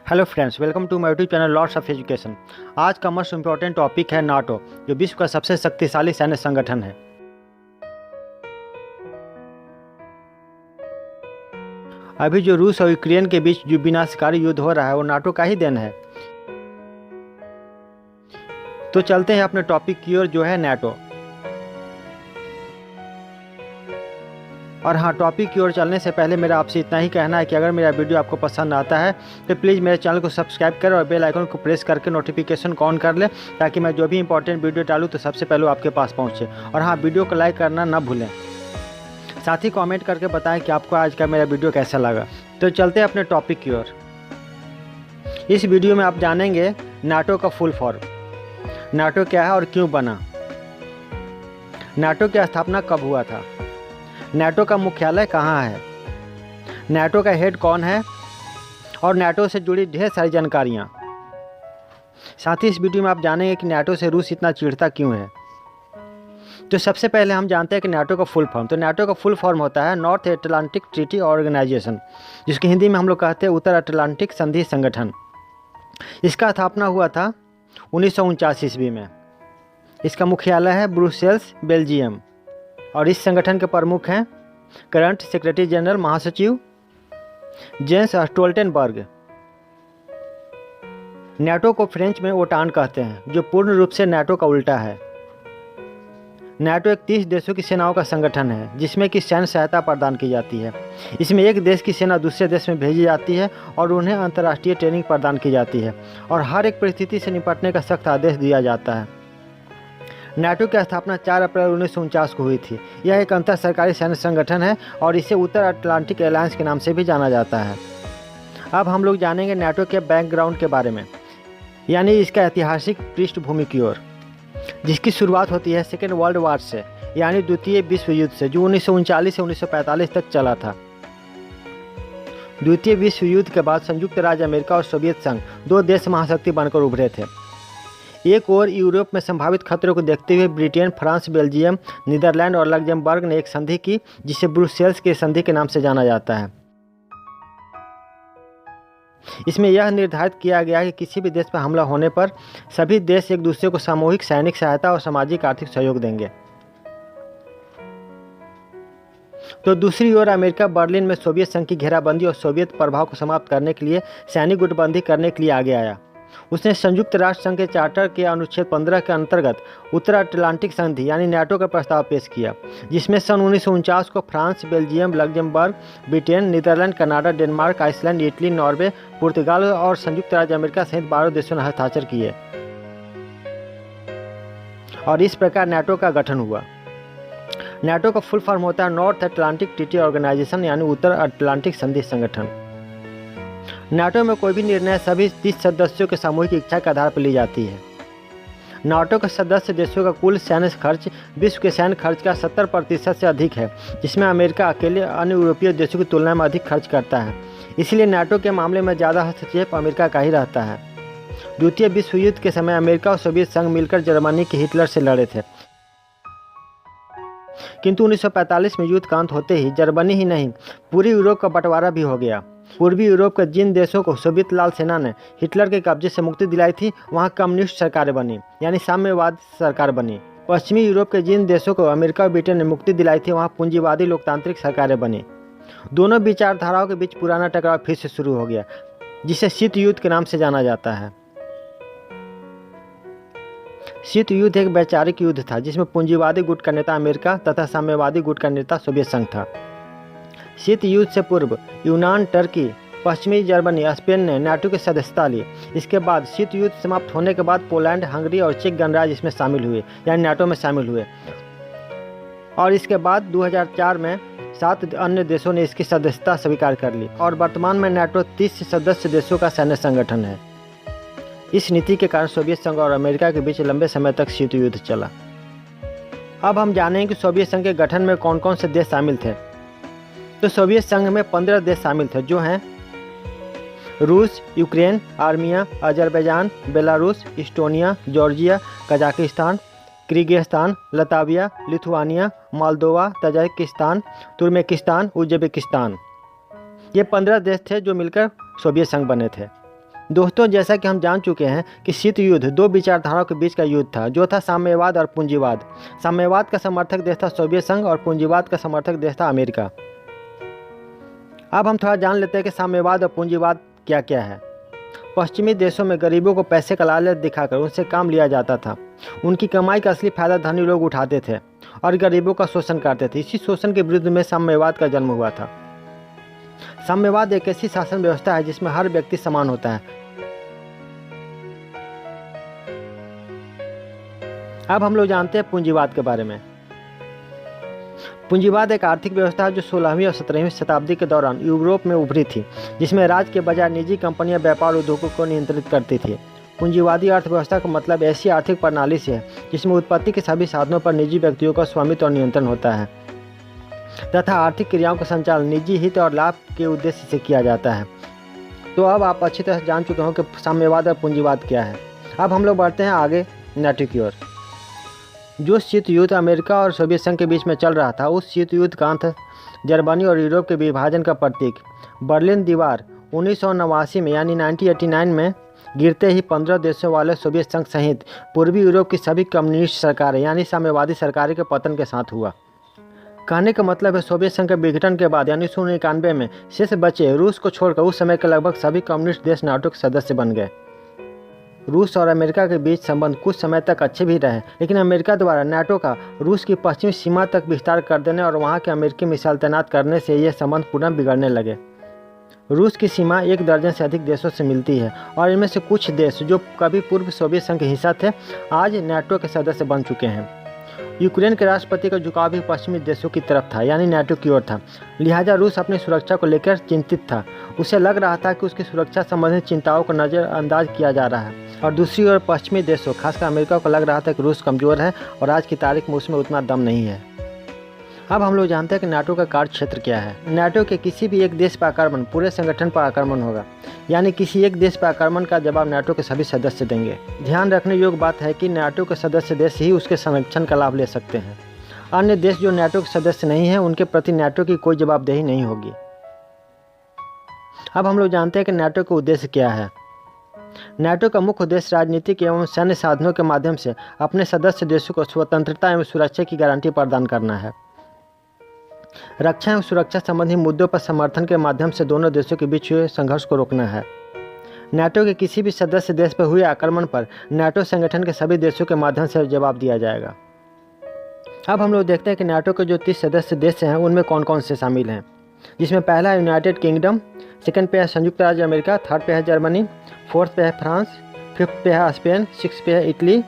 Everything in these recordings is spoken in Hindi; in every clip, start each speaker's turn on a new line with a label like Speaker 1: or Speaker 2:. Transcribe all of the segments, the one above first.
Speaker 1: Hello friends, welcome to my YouTube channel lords of education. आज का मोस्ट इम्पोर्टेंट टॉपिक है नाटो, जो विश्व का सबसे शक्तिशाली सैन्य संगठन है। अभी जो रूस और यूक्रेन के बीच जो विनाशकारी युद्ध हो रहा है वो नाटो का ही देन है। तो चलते हैं अपने टॉपिक की ओर, जो है नाटो। और हाँ, टॉपिक की ओर चलने से पहले मेरा आपसे इतना ही कहना है कि अगर मेरा वीडियो आपको पसंद आता है तो प्लीज़ मेरे चैनल को सब्सक्राइब करें और बेल आइकन को प्रेस करके नोटिफिकेशन को ऑन कर लें, ताकि मैं जो भी इंपॉर्टेंट वीडियो डालूँ तो सबसे पहले आपके पास पहुँचे। और हाँ, वीडियो को लाइक करना ना भूलें। साथ ही कमेंट करके बताएं कि आपको आज का मेरा वीडियो कैसा लगा। तो चलते हैं अपने टॉपिक की ओर। इस वीडियो में आप जानेंगे नाटो का फुल फॉर्म, नाटो क्या है और क्यों बना, नाटो की स्थापना कब हुआ था, नाटो का मुख्यालय कहाँ है, नाटो का हेड कौन है, और नाटो से जुड़ी ढेर सारी जानकारियाँ। साथ ही इस वीडियो में आप जानेंगे कि नाटो से रूस इतना चिढ़ता क्यों है। तो सबसे पहले हम जानते हैं कि नाटो का फुल फॉर्म। तो नाटो का फुल फॉर्म होता है नॉर्थ अटलांटिक ट्रीटी ऑर्गेनाइजेशन, जिसकी हिंदी में हम लोग कहते हैं उत्तर अटलांटिक संधि संगठन। इसका स्थापना हुआ था 1949 ईस्वी में। इसका मुख्यालय है ब्रुसेल्स, बेल्जियम। और इस संगठन के प्रमुख हैं करंट सेक्रेटरी जनरल महासचिव जेंस स्टोल्टेनबर्ग। नाटो को फ्रेंच में ओटान कहते हैं, जो पूर्ण रूप से नाटो का उल्टा है। नाटो एक 30 देशों की सेनाओं का संगठन है, जिसमें कि सैन्य सहायता प्रदान की जाती है। इसमें एक देश की सेना दूसरे देश में भेजी जाती है और उन्हें अंतर्राष्ट्रीय ट्रेनिंग प्रदान की जाती है, और हर एक परिस्थिति से निपटने का सख्त आदेश दिया जाता है। नाटो की स्थापना 4 अप्रैल 1949 को हुई थी। यह एक अंतर सरकारी सैन्य संगठन है और इसे उत्तर अटलांटिक अलायंस के नाम से भी जाना जाता है। अब हम लोग जानेंगे नाटो के बैकग्राउंड के बारे में, यानी इसका ऐतिहासिक पृष्ठभूमि की ओर, जिसकी शुरुआत होती है सेकेंड वर्ल्ड वार से, यानी द्वितीय विश्व युद्ध से, जो 1939 से 1945 तक चला था। द्वितीय विश्व युद्ध के बाद संयुक्त राज्य अमेरिका और सोवियत संघ दो देश महाशक्ति बनकर उभरे थे। एक और यूरोप में संभावित खतरों को देखते हुए ब्रिटेन, फ्रांस, बेल्जियम, नीदरलैंड और लग्जमबर्ग ने एक संधि की, जिसे ब्रुसेल्स की संधि के नाम से जाना जाता है। इसमें यह निर्धारित किया गया है कि किसी भी देश पर हमला होने पर सभी देश एक दूसरे को सामूहिक सैनिक सहायता और सामाजिक आर्थिक सहयोग देंगे। तो दूसरी ओर अमेरिका बर्लिन में सोवियत संघ की घेराबंदी और सोवियत प्रभाव को समाप्त करने के लिए सैनिक गुटबंदी करने के लिए आगे आया। उसने संयुक्त राष्ट्र संघ के चार्टर के अनुच्छेद 15 के अंतर्गत उत्तर अटलांटिक संधि यानी नाटो का प्रस्ताव पेश किया, जिसमें सन 1949 को France, Belgium, Luxembourg, Britain, Netherlands, Canada, Denmark, Iceland, Italy, Norway, Portugal और संयुक्त राज्य अमेरिका सहित 12 देशों ने हस्ताक्षर किए, और इस प्रकार नाटो का गठन हुआ। नाटो का फुल फॉर्म होता है नॉर्थ अटलांटिक ट्रीटी ऑर्गेनाइजेशन, यानी उत्तर अटलांटिक संधि संगठन। नाटो में कोई भी निर्णय सभी 30 सदस्यों के सामूहिक इच्छा के आधार पर ली जाती है। नाटो के सदस्य देशों का कुल सैन्य खर्च विश्व के सैन्य खर्च का 70% से अधिक है, जिसमें अमेरिका अकेले अन्य यूरोपीय देशों की तुलना में अधिक खर्च करता है। इसलिए नाटो के मामले में ज़्यादा हस्तक्षेप अमेरिका का ही रहता है। द्वितीय विश्व युद्ध के समय अमेरिका और सोवियत संघ मिलकर जर्मनी के हिटलर से लड़े थे, किंतु 1945 में युद्ध का अंत होते ही जर्मनी ही नहीं, पूरी यूरोप का बंटवारा भी हो गया। पूर्वी यूरोप के जिन देशों को सोवियत लाल सेना ने हिटलर के कब्जे से मुक्ति दिलाई थी, वहाँ कम्युनिस्ट सरकारें बनी, यानी साम्यवाद सरकार बनी। पश्चिमी यूरोप के जिन देशों को अमेरिका और ब्रिटेन ने मुक्ति दिलाई थी, वहाँ पूंजीवादी लोकतांत्रिक सरकारें बनी। दोनों विचारधाराओं के बीच पुराना टकराव फिर से शुरू हो गया, जिसे शीत युद्ध के नाम से जाना जाता है। शीत युद्ध एक वैचारिक युद्ध था, जिसमें पूंजीवादी गुट का नेता अमेरिका तथा साम्यवादी गुट का नेता सोवियत संघ था। शीत युद्ध से पूर्व यूनान, टर्की, पश्चिमी जर्मनी, स्पेन ने नाटो की सदस्यता ली। इसके बाद शीत युद्ध समाप्त होने के बाद पोलैंड, हंगरी और चेक गणराज्य इसमें शामिल हुए, यानी नाटो में शामिल हुए। और इसके बाद 2004 में 7 अन्य देशों ने इसकी सदस्यता स्वीकार कर ली, और वर्तमान में नाटो 30 सदस्य देशों का सैन्य संगठन है। इस नीति के कारण सोवियत संघ और अमेरिका के बीच लंबे समय तक शीत युद्ध चला। अब हम जानेंगे कि सोवियत संघ के गठन में कौन कौन से देश शामिल थे। तो सोवियत संघ में 15 देश शामिल थे, जो हैं Russia, Ukraine, Armenia, Azerbaijan, Belarus, Estonia, Georgia, Kazakhstan, Kyrgyzstan, Latvia, Lithuania, Moldova, Tajikistan, Turkmenistan, Uzbekistan. ये 15 देश थे जो मिलकर सोवियत संघ बने थे। दोस्तों, जैसा कि हम जान चुके हैं कि शीत युद्ध दो विचारधाराओं के बीच का युद्ध था, जो था साम्यवाद और पूंजीवाद। साम्यवाद का समर्थक देश था सोवियत संघ और पूंजीवाद का समर्थक देश था अमेरिका। अब हम थोड़ा जान लेते हैं कि साम्यवाद और पूंजीवाद क्या क्या है। पश्चिमी देशों में गरीबों को पैसे का लालच दिखाकर उनसे काम लिया जाता था। उनकी कमाई का असली फायदा धनी लोग उठाते थे और गरीबों का शोषण करते थे। इसी शोषण के विरुद्ध में साम्यवाद का जन्म हुआ था। साम्यवाद एक ऐसी शासन व्यवस्था है जिसमें हर व्यक्ति समान होता है। अब हम लोग जानते हैं पूंजीवाद के बारे में। पूंजीवाद एक आर्थिक व्यवस्था है जो 16वीं और 17वीं शताब्दी के दौरान यूरोप में उभरी थी, जिसमें राज के बजाय निजी कंपनियां व्यापार उद्योगों को नियंत्रित करती थी। पूंजीवादी अर्थव्यवस्था का मतलब ऐसी आर्थिक प्रणाली से है जिसमें उत्पत्ति के सभी साधनों पर निजी व्यक्तियों का स्वामित्व और नियंत्रण होता है तथा आर्थिक क्रियाओं का संचालन निजी हित और लाभ के उद्देश्य से किया जाता है। तो अब आप अच्छी तरह जान चुके हो कि साम्यवाद और पूंजीवाद क्या है। अब हम लोग बढ़ते हैं आगे नाटो की ओर। जो शीत युद्ध अमेरिका और सोवियत संघ के बीच में चल रहा था, उस शीत युद्ध का अंत जर्मनी और यूरोप के विभाजन का प्रतीक बर्लिन दीवार 1989 में यानी 1989 में गिरते ही 15 देशों वाले सोवियत संघ सहित पूर्वी यूरोप की सभी कम्युनिस्ट सरकारें यानी साम्यवादी सरकारों के पतन के साथ हुआ। कहने का मतलब है सोवियत संघ के विघटन के बाद यानी 1991 में शेष बचे रूस को छोड़कर उस समय के लगभग सभी कम्युनिस्ट देश नाटो के सदस्य बन गए। रूस और अमेरिका के बीच संबंध कुछ समय तक अच्छे भी रहे, लेकिन अमेरिका द्वारा नाटो का रूस की पश्चिमी सीमा तक विस्तार कर देने और वहां के अमेरिकी मिसाइल तैनात करने से ये संबंध पुनः बिगड़ने लगे। रूस की सीमा 1 दर्जन से अधिक देशों से मिलती है और इनमें से कुछ देश जो कभी पूर्व सोवियत संघ के हिस्सा थे आज नाटो के सदस्य बन चुके हैं। यूक्रेन के राष्ट्रपति का झुकाव भी पश्चिमी देशों की तरफ था यानी नाटो की ओर था। लिहाजा रूस अपनी सुरक्षा को लेकर चिंतित था। उसे लग रहा था कि उसकी सुरक्षा संबंधित चिंताओं को नज़रअंदाज किया जा रहा है और दूसरी ओर पश्चिमी देशों खासकर अमेरिका को लग रहा था कि रूस कमज़ोर है और आज की तारीख में उसमें उतना दम नहीं है। अब हम लोग जानते हैं कि नाटो का कार्य क्षेत्र क्या है। नाटो के किसी भी एक देश पर आक्रमण पूरे संगठन पर आक्रमण होगा, यानी किसी एक देश पर आक्रमण का जवाब नाटो के सभी सदस्य देंगे। ध्यान रखने योग्य बात है कि नाटो के सदस्य देश ही उसके संरक्षण का लाभ ले सकते हैं। अन्य देश जो नाटो के सदस्य नहीं हैं उनके प्रति नाटो की कोई जवाबदेही नहीं होगी। अब हम लोग जानते हैं कि नाटो का उद्देश्य क्या है। नाटो का मुख्य उद्देश्य राजनीतिक एवं सैन्य साधनों के माध्यम से अपने सदस्य देशों को स्वतंत्रता एवं सुरक्षा की गारंटी प्रदान करना है। रक्षा एवं सुरक्षा संबंधी मुद्दों पर समर्थन के माध्यम से दोनों देशों के बीच हुए संघर्ष को रोकना है। नाटो के किसी भी सदस्य देश पर हुए आक्रमण पर नाटो संगठन के सभी देशों के माध्यम से जवाब दिया जाएगा। अब हम लोग देखते हैं कि नाटो के जो 30 सदस्य देश हैं उनमें कौन कौन से शामिल हैं, जिसमें पहला है यूनाइटेड किंगडम, सेकंड पे है संयुक्त राज्य अमेरिका, थर्ड पे है जर्मनी, फोर्थ पे है फ्रांस, फिफ्थ पे है स्पेन, सिक्स पे है इटली,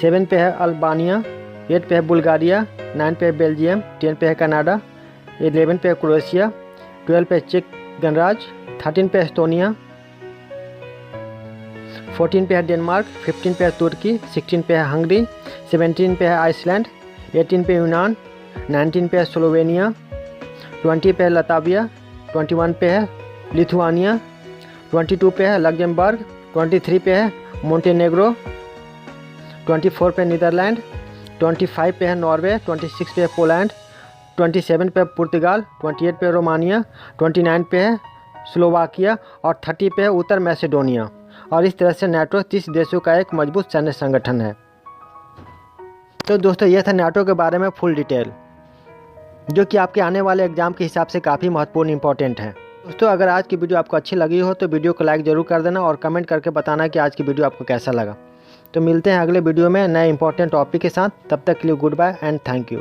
Speaker 1: 7 पे है अल्बानिया, 8 पे है बुल्गारिया, 9 पे है बेल्जियम, 10 पे है कनाडा, 11 पे है क्रोएशिया, 12 पे है चेक गणराज्य, 13 पे है एस्टोनिया, 14 पे है डेनमार्क, 15 पे है तुर्की, 16 पे है हंगरी, 17 पे है आइसलैंड, 18 पे यूनान, 19 पे है स्लोवेनिया, 20 पे है लताविया, 21 पे है लिथुआनिया, 22 पे है लग्जमबर्ग, 23 पे है मोंटेनेग्रो, 24 पे नीदरलैंड, 25 पे है नॉर्वे, 26 पे है पोलैंड, 27 पे है पुर्तगाल, 28 पे है रोमानिया, 29 पे है स्लोवाकिया और 30 पे है उत्तर मैसेडोनिया। और इस तरह से नाटो 30 देशों का एक मजबूत सैन्य संगठन है। तो दोस्तों, यह था नाटो के बारे में फुल डिटेल, जो कि आपके आने वाले एग्जाम के हिसाब से काफ़ी महत्वपूर्ण इंपॉर्टेंट है। दोस्तों, अगर आज की वीडियो आपको अच्छी लगी हो तो वीडियो को लाइक ज़रूर कर देना और कमेंट करके बताना कि आज की वीडियो आपको कैसा लगा। तो मिलते हैं अगले वीडियो में नए इंपॉर्टेंट टॉपिक के साथ। तब तक के लिए good bye and thank you.